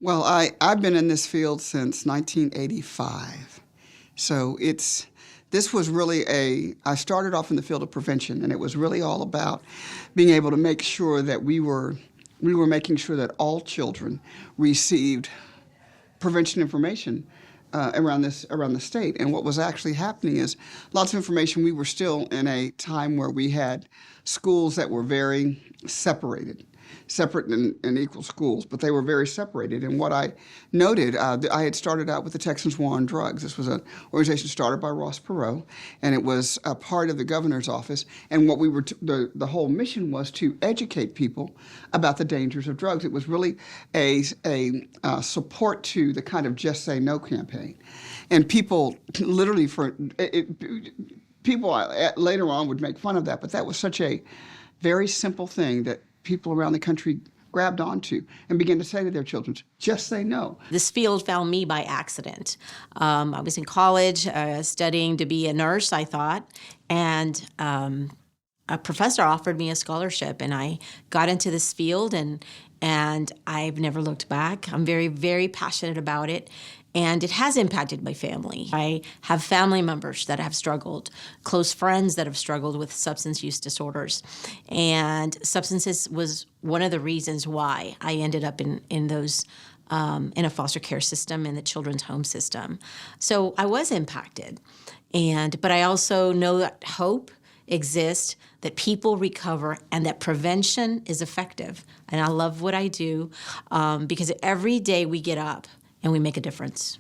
Well, I've been in this field since 1985. So this was really I started off in the field of prevention, and it was really all about being able to make sure that we were making sure that all children received prevention information around the state. And what was actually happening is lots of information. We were still in a time where we had schools that were very separate and equal schools, but they were very separated. And what I noted, I had started out with the Texans War on Drugs. This was an organization started by Ross Perot, and it was a part of the governor's office. And what we were, the whole mission was to educate people about the dangers of drugs. It was really a support to the kind of Just Say No campaign. And people literally people later on would make fun of that, but that was such a very simple thing that people around the country grabbed onto and began to say to their children, just say no. This field found me by accident. I was in college studying to be a nurse, I thought, and a professor offered me a scholarship, and I got into this field, and I've never looked back. I'm very, very passionate about it. And it has impacted my family. I have family members that have struggled, close friends that have struggled with substance use disorders. And substances was one of the reasons why I ended up in those, in a foster care system, in the children's home system. So I was impacted. But I also know that hope exists, that people recover, and that prevention is effective. And I love what I do because every day we get up and we make a difference.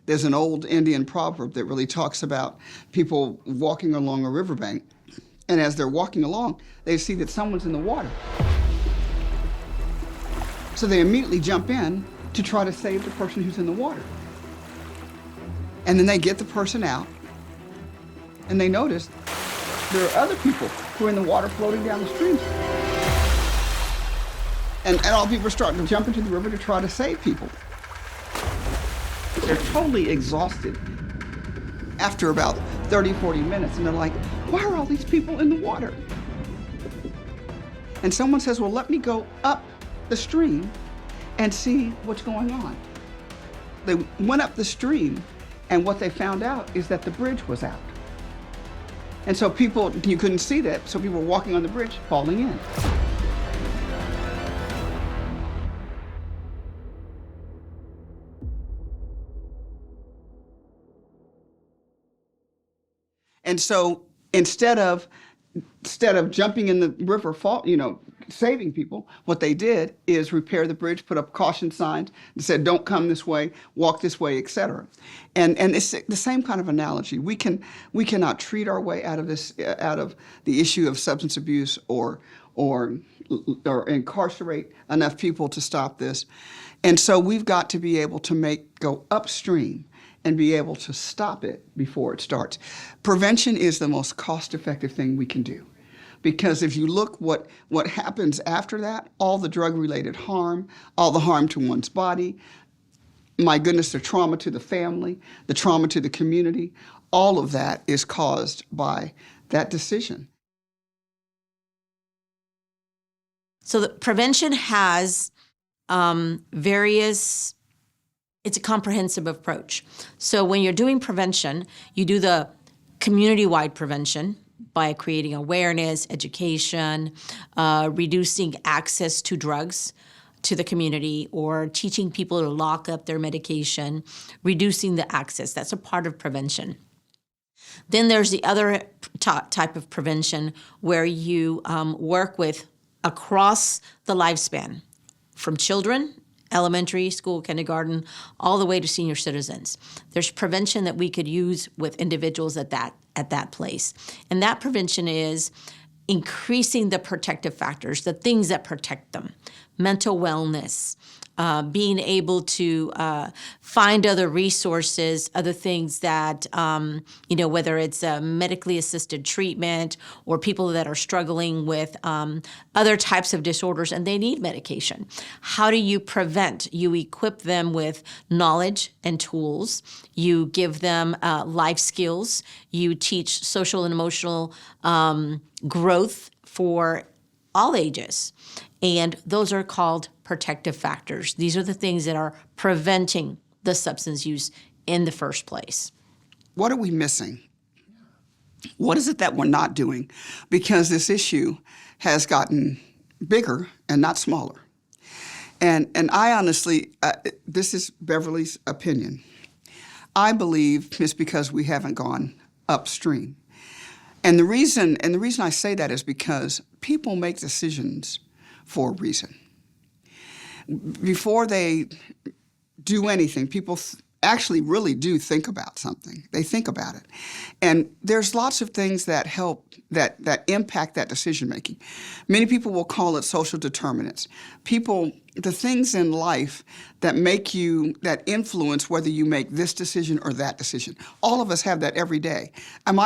There's an old Indian proverb that really talks about people walking along a riverbank, and as they're walking along, they see that someone's in the water. So they immediately jump in to try to save the person who's in the water. And then they get the person out, and they notice there are other people who are in the water floating down the stream. And all people are starting to jump into the river to try to save people. They're totally exhausted after about 30, 40 minutes, and they're like, why are all these people in the water? And someone says, well, let me go up the stream and see what's going on. They went up the stream, and what they found out is that the bridge was out. And so you couldn't see that, so people were walking on the bridge, falling in. And so instead of jumping in the river, saving people, what they did is repair the bridge, put up caution signs, and said, don't come this way, walk this way, etc. And it's the same kind of analogy. We cannot treat our way out of the issue of substance abuse or incarcerate enough people to stop this. And so we've got to be able to go upstream and be able to stop it before it starts. Prevention is the most cost-effective thing we can do. Because if you look what happens after that, all the drug-related harm, all the harm to one's body, my goodness, the trauma to the family, the trauma to the community, all of that is caused by that decision. So the prevention has it's a comprehensive approach. So when you're doing prevention, you do the community-wide prevention by creating awareness, education, reducing access to drugs to the community, or teaching people to lock up their medication, reducing the access. That's a part of prevention. Then there's the other type of prevention where you work with across the lifespan, from children, elementary school, kindergarten, all the way to senior citizens. There's prevention that we could use with individuals at that place. And that prevention is increasing the protective factors, the things that protect them, mental wellness, being able to find other resources, other things that, whether it's medically assisted treatment or people that are struggling with other types of disorders and they need medication. How do you prevent? You equip them with knowledge and tools. You give them life skills. You teach social and emotional growth for all ages. And those are called protective factors. These are the things that are preventing the substance use in the first place. What are we missing? What is it that we're not doing? Because this issue has gotten bigger and not smaller. And I honestly, this is Beverly's opinion. I believe it's because we haven't gone upstream. And the reason I say that is because people make decisions for a reason. Before they do anything, people actually really do think about something. They think about it. And there's lots of things that help, that impact that decision making. Many people will call it social determinants. The things in life that that influence whether you make this decision or that decision. All of us have that every day. I'm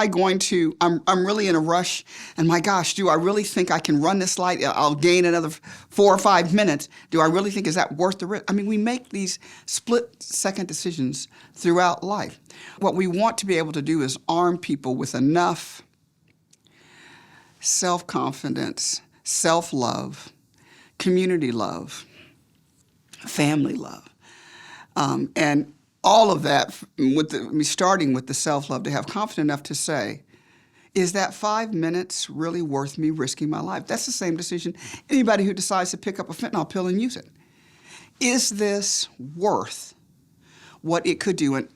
really in a rush, and my gosh, do I really think I can run this light? I'll gain another 4 or 5 minutes. Do I really think, is that worth the risk? I mean, we make these split-second decisions throughout life. What we want to be able to do is arm people with enough self-confidence, self-love, community love, family love, and all of that, starting with the self-love, to have confidence enough to say, is that 5 minutes really worth me risking my life? That's the same decision anybody who decides to pick up a fentanyl pill and use it. Is this worth what it could do? And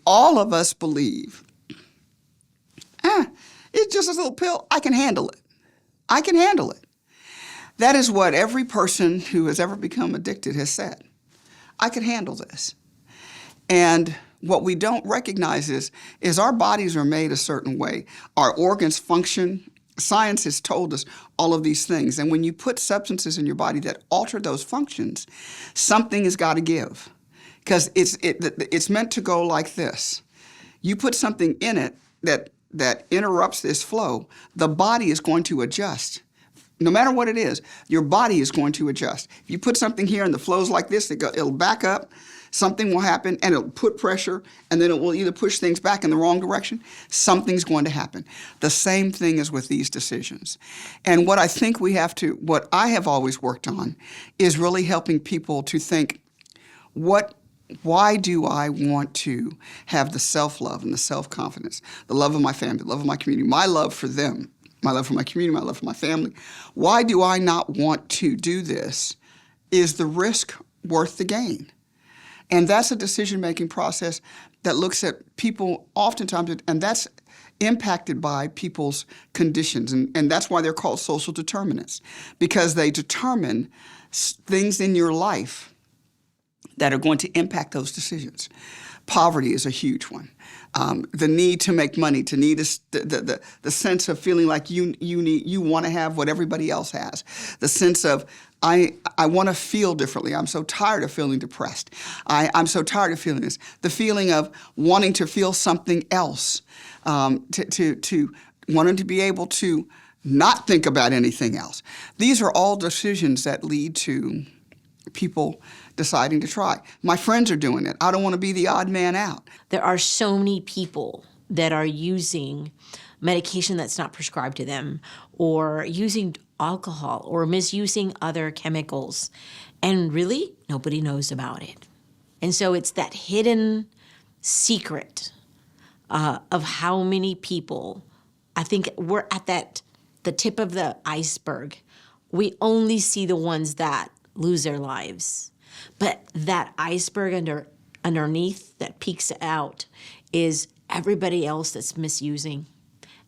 all of us believe, it's just a little pill, I can handle it. I can handle it. That is what every person who has ever become addicted has said. I can handle this. And what we don't recognize is our bodies are made a certain way. Our organs function. Science has told us all of these things. And when you put substances in your body that alter those functions, something has got to give. Because it's meant to go like this. You put something in it that interrupts this flow, the body is going to adjust. No matter what it is, your body is going to adjust. If you put something here and the flow's like this, it'll back up, something will happen, and it'll put pressure, and then it will either push things back in the wrong direction. Something's going to happen. The same thing is with these decisions. And what what I have always worked on is really helping people to think, why do I want to have the self-love and the self-confidence, the love of my family, the love of my community, my love for them, my love for my community, my love for my family? Why do I not want to do this? Is the risk worth the gain? And that's a decision-making process that looks at people oftentimes, and that's impacted by people's conditions. And that's why they're called social determinants, because they determine things in your life that are going to impact those decisions. Poverty is a huge one. The need to make money, the sense of feeling like you want to have what everybody else has. The sense of I want to feel differently. I'm so tired of feeling depressed. I'm so tired of feeling this. The feeling of wanting to feel something else, to wanting to be able to not think about anything else. These are all decisions that lead to people deciding to try. My friends are doing it. I don't want to be the odd man out. There are so many people that are using medication that's not prescribed to them, or using alcohol, or misusing other chemicals, and really nobody knows about it. And so it's that hidden secret of how many people, I think we're at the tip of the iceberg. We only see the ones that lose their lives. But that iceberg underneath that peeks out is everybody else that's misusing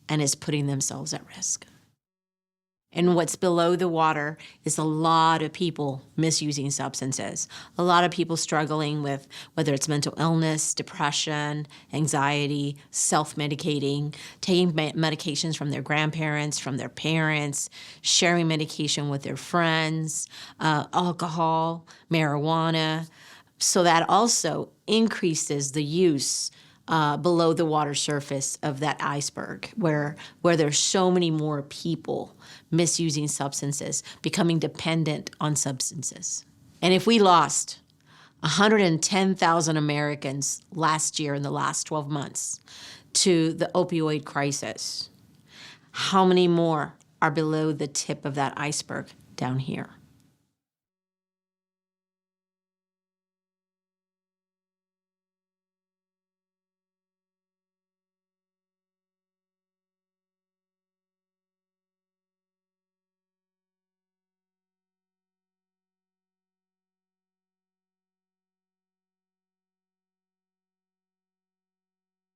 and is putting themselves at risk. And what's below the water is a lot of people misusing substances, a lot of people struggling with whether it's mental illness, depression, anxiety, self-medicating, taking medications from their grandparents, from their parents, sharing medication with their friends, alcohol, marijuana. So that also increases the use below the water surface of that iceberg, where there's so many more people misusing substances, becoming dependent on substances. And if we lost 110,000 Americans last year in the last 12 months to the opioid crisis, how many more are below the tip of that iceberg down here.